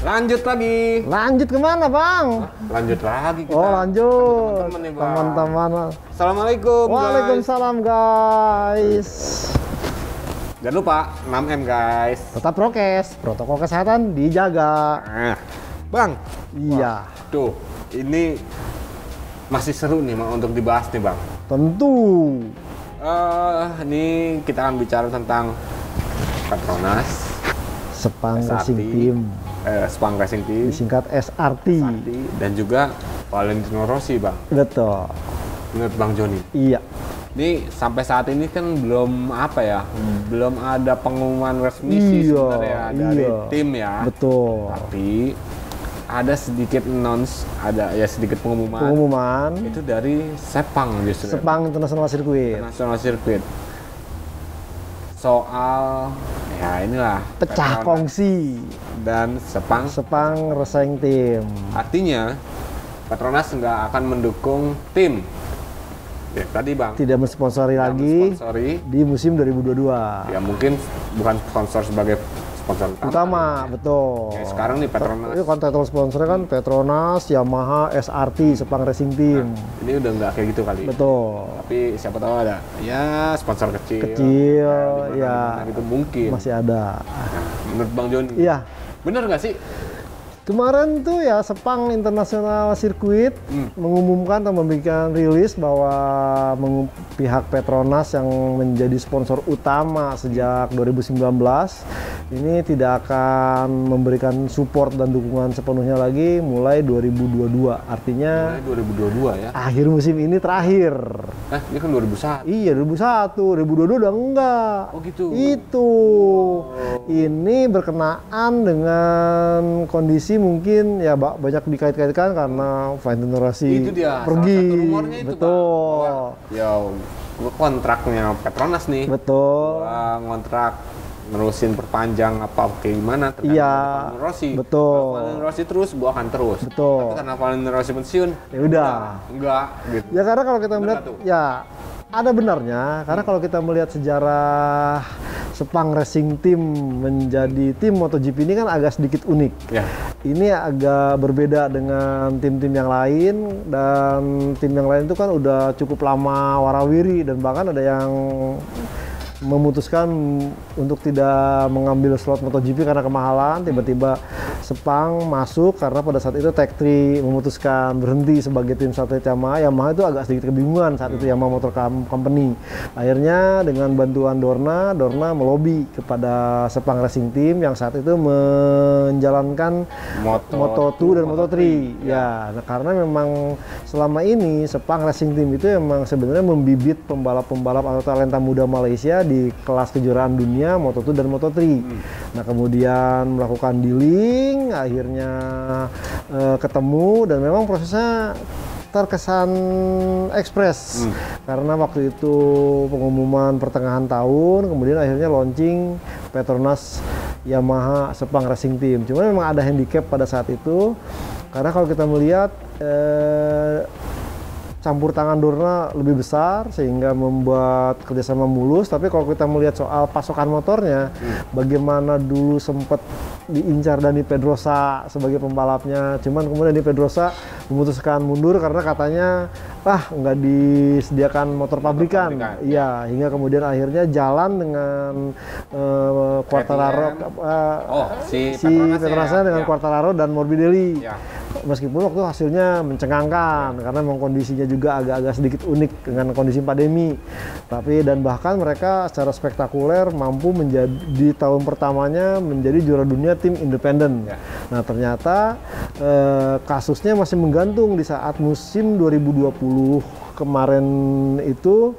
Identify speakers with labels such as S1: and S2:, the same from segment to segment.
S1: Lanjut lagi.
S2: Lanjut kemana, Bang?
S1: Lanjut lagi kita.
S2: Oh, lanjut.
S1: Teman-teman nih, Bang.
S2: Teman-teman.
S1: Assalamualaikum, guys.
S2: Waalaikumsalam, guys.
S1: Jangan lupa 6M, guys.
S2: Tetap prokes, protokol kesehatan dijaga.
S1: Nah, Bang.
S2: Iya.
S1: Tuh, ini masih seru nih untuk dibahas nih, Bang.
S2: Tentu.
S1: Ini kita akan bicara tentang Petronas,
S2: Sepang
S1: SRT,
S2: Racing Team,
S1: Sepang Racing Team,
S2: disingkat SRT.
S1: dan juga Valentino Rossi, Bang.
S2: Betul.
S1: Menurut Bang Joni.
S2: Iya.
S1: Ini sampai saat ini kan belum belum ada pengumuman resmi sih sebenarnya dari tim ya.
S2: Betul.
S1: Tapi ada sedikit sedikit pengumuman. Itu dari Sepang justru.
S2: Sepang International Circuit.
S1: International Circuit. Soal ya inilah
S2: Pecah
S1: Petronas
S2: kongsi
S1: dan
S2: Sepang Racing Team.
S1: Artinya Petronas nggak akan mendukung tim. Ya, tadi Bang.
S2: Tidak mensponsori lagi di musim 2022.
S1: Ya mungkin bukan sponsor sebagai sponsor
S2: utama, betul.
S1: Kayak sekarang nih Petronas.
S2: Ini kan title sponsornya kan Petronas, Yamaha, SRT, Sepang Racing Team.
S1: Nah, ini udah nggak kayak gitu kali.
S2: Betul.
S1: Tapi siapa tahu ada ya sponsor kecil.
S2: Ya.
S1: Gitu mungkin.
S2: Masih ada.
S1: Nah, menurut Bang Joni.
S2: Iya.
S1: Bener nggak sih?
S2: Kemarin tuh ya Sepang International Circuit mengumumkan atau memberikan rilis bahwa pihak Petronas yang menjadi sponsor utama sejak 2019 ini tidak akan memberikan support dan dukungan sepenuhnya lagi mulai 2022. Artinya
S1: mulai 2022 ya.
S2: Akhir musim ini terakhir.
S1: Ini kan 2001.
S2: Iya, 2001, 2022 udah enggak.
S1: Oh gitu.
S2: Itu. Ini berkenaan dengan kondisi mungkin ya banyak dikait-kaitkan karena Valentino Rossi pergi.
S1: Salah satu rumornya itu,
S2: betul.
S1: Bang. Ya, gua kontraknya Petronas nih.
S2: Betul.
S1: Gua ngontrak nerusin perpanjang apa kayak gimana
S2: iya,
S1: Valentino Rossi.
S2: Betul.
S1: Kalau Valentino Rossi terus, gua akan terus.
S2: Betul.
S1: Tapi karena Valentino Rossi pensiun,
S2: ya udah.
S1: Enggak gitu.
S2: Ya karena kalau kita melihat ya ada benarnya karena kalau kita melihat sejarah Sepang Racing Team menjadi tim MotoGP ini kan agak sedikit unik.
S1: Ya.
S2: Ini agak berbeda dengan tim-tim yang lain dan tim yang lain itu kan udah cukup lama warawiri dan bahkan ada yang memutuskan untuk tidak mengambil slot MotoGP karena kemahalan. Tiba-tiba Sepang masuk karena pada saat itu Tech 3 memutuskan berhenti sebagai tim satelit Yamaha. Yamaha itu agak sedikit kebingungan saat itu, Yamaha Motor Company. Akhirnya dengan bantuan Dorna melobi kepada Sepang Racing Team yang saat itu menjalankan Moto2 dan Moto3. Ya, nah, karena memang selama ini Sepang Racing Team itu memang sebenarnya membibit pembalap-pembalap atau talenta muda Malaysia di kelas kejuaraan dunia Moto2 dan Moto3. Nah, kemudian melakukan dealing, akhirnya ketemu dan memang prosesnya terkesan ekspres karena waktu itu pengumuman pertengahan tahun, kemudian akhirnya launching Petronas Yamaha Sepang Racing Team. Cuma memang ada handicap pada saat itu karena kalau kita melihat campur tangan Dorna lebih besar sehingga membuat kerjasama mulus. Tapi kalau kita melihat soal pasokan motornya, bagaimana dulu sempat diincar Dani Pedrosa sebagai pembalapnya, cuman kemudian Dani Pedrosa memutuskan mundur karena katanya nggak disediakan motor pabrikan. Iya, hingga kemudian akhirnya jalan dengan Quartararo, si Petronasnya dengan Quartararo dan Morbidelli. Ya. Meskipun waktu hasilnya mencengangkan karena memang kondisinya juga agak-agak sedikit unik dengan kondisi pandemi. Tapi dan bahkan mereka secara spektakuler mampu menjadi di tahun pertamanya menjadi juara dunia tim independen. Ya. Nah, ternyata kasusnya masih menggantung di saat musim 2020 kemarin itu.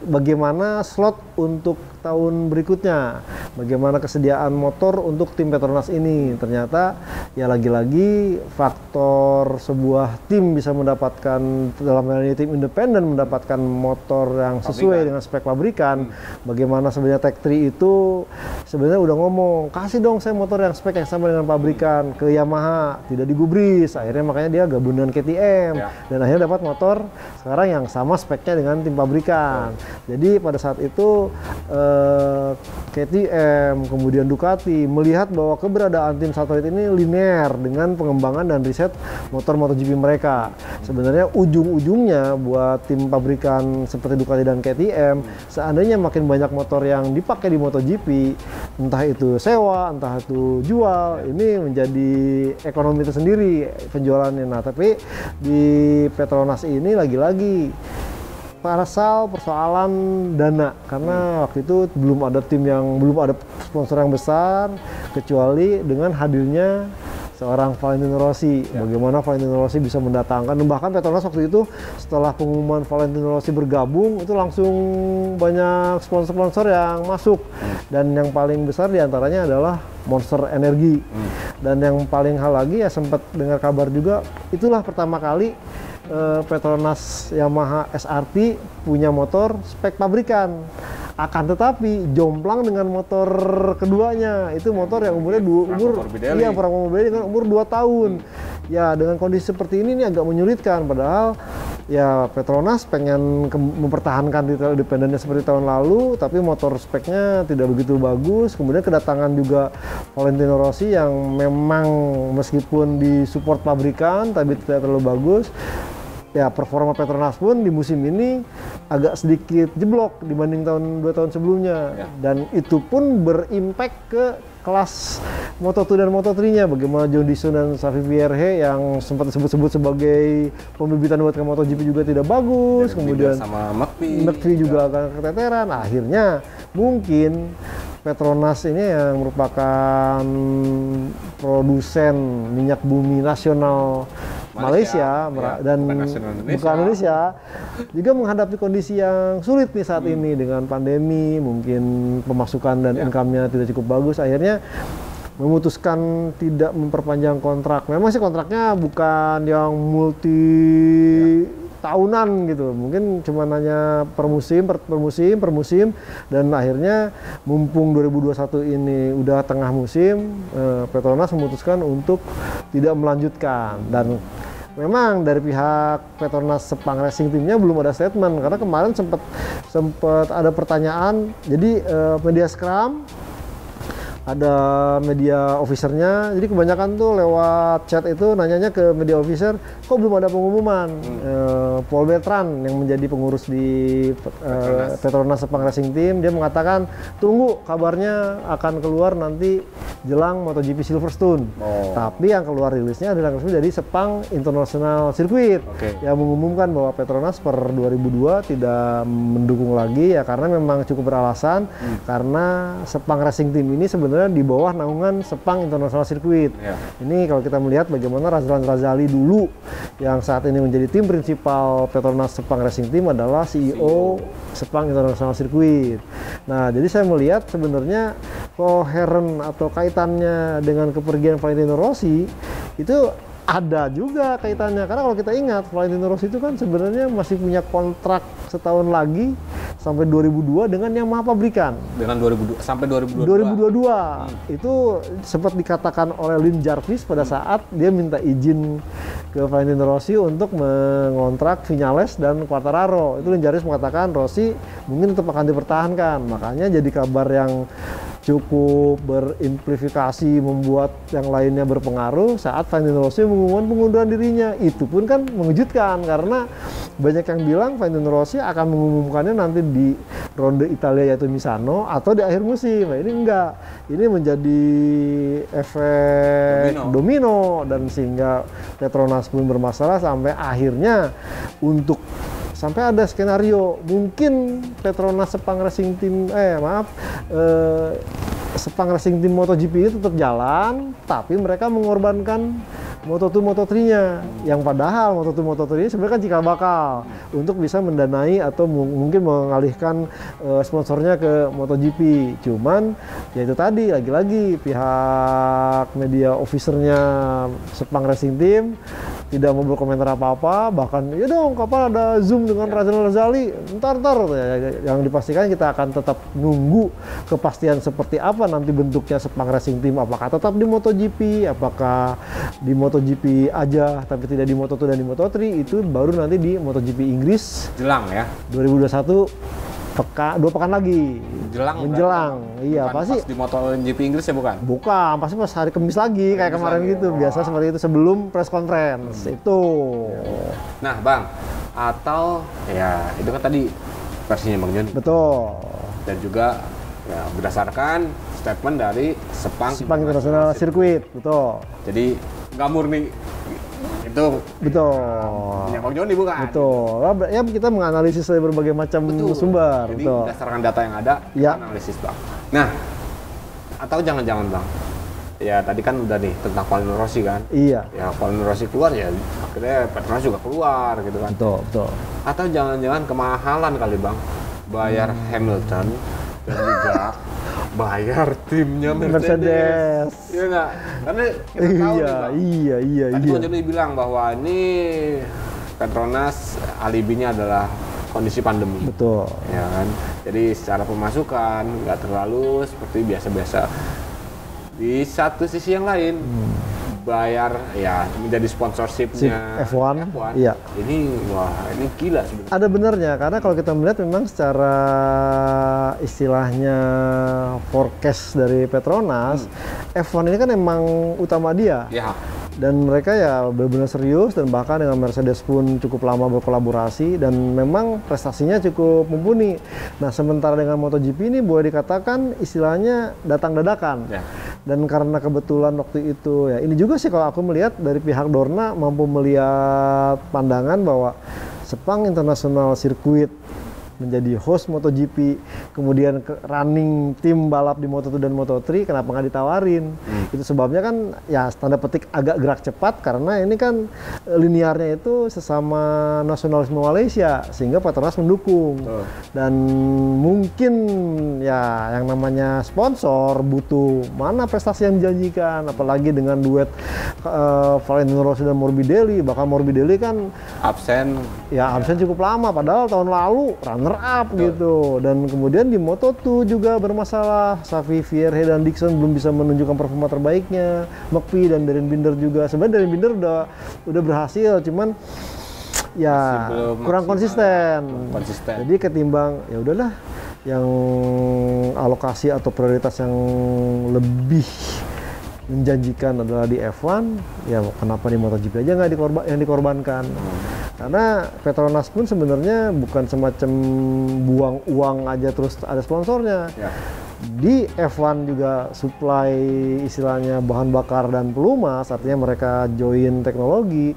S2: Bagaimana slot untuk tahun berikutnya, bagaimana kesediaan motor untuk tim Petronas ini. Ternyata ya lagi-lagi faktor sebuah tim bisa mendapatkan, dalam hal ini tim independen mendapatkan motor yang sesuai dengan spek pabrikan. Bagaimana sebenarnya Tech 3 itu sebenarnya udah ngomong, kasih dong saya motor yang spek yang sama dengan pabrikan ke Yamaha, tidak digubris. Akhirnya makanya dia gabung dengan KTM dan akhirnya dapat motor sekarang yang sama speknya dengan tim pabrikan. Jadi pada saat itu KTM, kemudian Ducati melihat bahwa keberadaan tim satelit ini linear dengan pengembangan dan riset motor MotoGP mereka. Sebenarnya ujung-ujungnya buat tim pabrikan seperti Ducati dan KTM, seandainya makin banyak motor yang dipakai di MotoGP, entah itu sewa, entah itu jual, ini menjadi ekonomi tersendiri penjualannya. Nah, tapi di Petronas ini lagi-lagi persoalan dana, karena waktu itu belum ada sponsor yang besar kecuali dengan hadirnya seorang Valentino Rossi. Bagaimana Valentino Rossi bisa mendatangkan, dan bahkan Petronas waktu itu setelah pengumuman Valentino Rossi bergabung itu langsung banyak sponsor-sponsor yang masuk, dan yang paling besar diantaranya adalah Monster Energy. Dan yang paling hal lagi ya, sempat dengar kabar juga, itulah pertama kali Petronas Yamaha SRT punya motor spek pabrikan. Akan tetapi jomplang dengan motor keduanya, itu motor yang umurnya umur 2 tahun. Ya, dengan kondisi seperti ini agak menyulitkan, padahal ya Petronas pengen mempertahankan detail independennya seperti tahun lalu, tapi motor speknya tidak begitu bagus. Kemudian kedatangan juga Valentino Rossi yang memang meskipun disupport pabrikan tapi tidak terlalu bagus. Ya, performa Petronas pun di musim ini agak sedikit jeblok dibanding 2 tahun sebelumnya. Dan itu pun berimpact ke kelas Moto2 dan Moto3-nya. Bagaimana John Dixon dan Xavi Vierge yang sempat disebut-sebut sebagai pembibitan buat ke MotoGP juga tidak bagus. Dan kemudian
S1: sama
S2: McPhee juga akan keteteran. Akhirnya mungkin Petronas ini yang merupakan produsen minyak bumi nasional Malaysia dan bukan Indonesia, juga menghadapi kondisi yang sulit nih saat ini dengan pandemi, mungkin pemasukan dan income-nya tidak cukup bagus. Akhirnya memutuskan tidak memperpanjang kontrak. Memang sih kontraknya bukan yang multi tahunan gitu, mungkin cuma hanya per musim, dan akhirnya mumpung 2021 ini udah tengah musim, Petronas memutuskan untuk tidak melanjutkan. Dan memang dari pihak Petronas Sepang Racing Team-nya belum ada statement, karena kemarin sempat ada pertanyaan. Jadi media Scrum ada media officernya, jadi kebanyakan tuh lewat chat itu nanyanya ke media officer, kok belum ada pengumuman. Paul Bertrand yang menjadi pengurus di Petronas Sepang Racing Team, dia mengatakan tunggu, kabarnya akan keluar nanti jelang MotoGP Silverstone. Tapi yang keluar rilisnya adalah resmi dari Sepang International Circuit yang mengumumkan bahwa Petronas per 2002 tidak mendukung lagi, ya karena memang cukup beralasan, karena Sepang Racing Team ini sebenarnya di bawah naungan Sepang International Circuit. Ini kalau kita melihat bagaimana Razlan Razali dulu yang saat ini menjadi tim prinsipal Petronas Sepang Racing Team adalah CEO Sepang International Circuit. Nah, jadi saya melihat sebenarnya koheren atau kaitannya dengan kepergian Valentino Rossi itu ada juga kaitannya, karena kalau kita ingat Valentino Rossi itu kan sebenarnya masih punya kontrak setahun lagi sampai 2002 dengan Yamaha pabrikan.
S1: Dengan 2002 sampai
S2: 2022. Itu sempat dikatakan oleh Lin Jarvis pada saat dia minta izin ke Valentino Rossi untuk mengontrak Viñales dan Quartararo. Itu Lin Jarvis mengatakan Rossi mungkin tetap akan dipertahankan. Makanya jadi kabar yang cukup berimplifikasi, membuat yang lainnya berpengaruh saat Valentino Rossi mengumumkan pengunduran dirinya. Itu pun kan mengejutkan, karena banyak yang bilang Valentino Rossi akan mengumumkannya nanti di ronde Italia yaitu Misano atau di akhir musim. Nah, ini enggak. Ini menjadi efek domino dan sehingga Petronas pun bermasalah sampai akhirnya sampai ada skenario mungkin Petronas Sepang Racing Team Sepang Racing Team MotoGP itu tetap jalan, tapi mereka mengorbankan Moto2 Moto3-nya, yang padahal Moto2 Moto3 sebenarnya kan cikal bakal untuk bisa mendanai atau mungkin mengalihkan sponsornya ke MotoGP. Cuman ya itu tadi, lagi-lagi pihak media officernya Sepang Racing Team tidak mau berkomentar apa-apa, bahkan ya dong kapan ada Zoom dengan Razlan Razali, ntar yang dipastikan kita akan tetap nunggu kepastian seperti apa nanti bentuknya Sepang Racing Team, apakah tetap di MotoGP, apakah di MotoGP aja tapi tidak di Moto2 dan di Moto3, itu baru nanti di MotoGP Inggris
S1: jelang ya
S2: 2021 2 pekan lagi. Menjelang. Iya,
S1: bukan
S2: pasti
S1: pas di MotoGP Inggris ya bukan?
S2: Bukan, pasti pas hari Kamis lagi kayak kemarin
S1: lagi.
S2: gitu. Biasa seperti itu sebelum press conference. Itu.
S1: Nah, Bang, atau ya itu kan tadi versinya Bang Joni.
S2: Betul.
S1: Dan juga ya berdasarkan statement dari Sepang
S2: International Circuit, betul.
S1: Jadi nggak murni itu
S2: Betul.
S1: punya Bang Joni bukan?
S2: Betul. Ya kita menganalisis dari berbagai macam sumber.
S1: Jadi
S2: betul.
S1: berdasarkan data yang ada,
S2: Ya.
S1: analisis Bang. Nah, atau jangan-jangan Bang, ya tadi kan udah nih tentang Valentino Rossi kan?
S2: Iya.
S1: Ya Valentino Rossi keluar ya, akhirnya Petronas juga keluar gitu kan?
S2: Betul, betul.
S1: Atau jangan-jangan kemahalan kali Bang, bayar Hamilton dan juga bayar timnya Mercedes. Iya nggak? Karena kita tahu nih Bang.
S2: Iya.
S1: Tadi Bang Joni bilang bahwa ini Petronas alibinya adalah kondisi pandemi.
S2: Betul.
S1: Ya kan? Jadi secara pemasukan nggak terlalu seperti biasa-biasa. Di satu sisi yang lain, bayar ya menjadi sponsorshipnya
S2: F1. Iya.
S1: Ini wah ini gila sebenarnya.
S2: Ada benarnya karena kalau kita melihat memang secara istilahnya forecast dari Petronas, F1 ini kan emang utama dia.
S1: Ya.
S2: Dan mereka ya benar-benar serius dan bahkan dengan Mercedes pun cukup lama berkolaborasi dan memang prestasinya cukup mumpuni. Nah, sementara dengan MotoGP ini boleh dikatakan istilahnya datang dadakan.
S1: Ya.
S2: Dan karena kebetulan waktu itu ya ini juga sih kalau aku melihat dari pihak Dorna mampu melihat pandangan bahwa Sepang International Circuit menjadi host MotoGP, kemudian running tim balap di Moto2 dan Moto3, kenapa nggak ditawarin? Itu sebabnya kan ya tanda petik agak gerak cepat karena ini kan linearnya itu sesama nasionalisme Malaysia sehingga Petronas mendukung. Dan mungkin ya yang namanya sponsor butuh mana prestasi yang dijanjikan, apalagi dengan duet Valentino Rossi dan Morbidelli, bahkan Morbidelli kan
S1: Absen
S2: cukup lama padahal tahun lalu runner up gitu. Dan kemudian di Moto2 juga bermasalah, Xavi Vierge dan Dixon belum bisa menunjukkan performa terbaiknya. McPhee dan Darren Binder juga, sebenarnya Darren Binder udah berhasil cuman ya kurang konsisten. Jadi ketimbang ya udahlah yang alokasi atau prioritas yang lebih menjanjikan adalah di F1, ya kenapa di MotoGP aja nggak dikorbankan? Karena Petronas pun sebenarnya bukan semacam buang uang aja terus ada sponsornya.
S1: Ya.
S2: Di F1 juga supply istilahnya bahan bakar dan pelumas, artinya mereka join teknologi.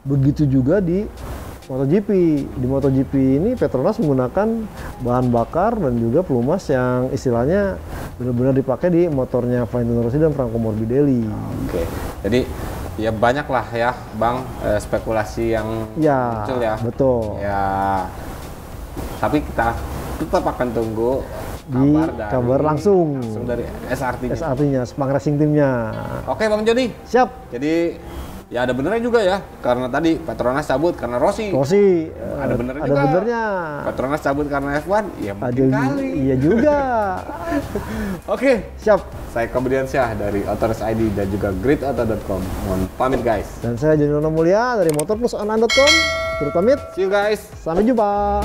S2: Begitu juga di MotoGP. Di MotoGP ini Petronas menggunakan bahan bakar dan juga pelumas yang istilahnya benar-benar dipakai di motornya Valentino Rossi dan Franco Morbidelli.
S1: Oke. Jadi ya banyak lah ya Bang spekulasi yang muncul ya.
S2: Betul.
S1: Ya. Tapi kita tetap akan tunggu
S2: kabar langsung
S1: dari SRT-nya.
S2: SRT-nya, Sepang Racing Team-nya.
S1: Oke Bang Joni.
S2: Siap.
S1: Jadi ya ada benernya juga ya, karena tadi Petronas cabut karena Rossi. Ada benernya juga.
S2: Benernya.
S1: Petronas cabut karena F1, ya mungkin kali.
S2: Iya juga.
S1: Oke,
S2: siap.
S1: Saya Komedian Syah dari Autores ID dan juga gridauto.com. Mohon pamit guys.
S2: Dan saya Joni Mulya dari motorplusonline.com. Turut pamit.
S1: See you guys.
S2: Sampai jumpa.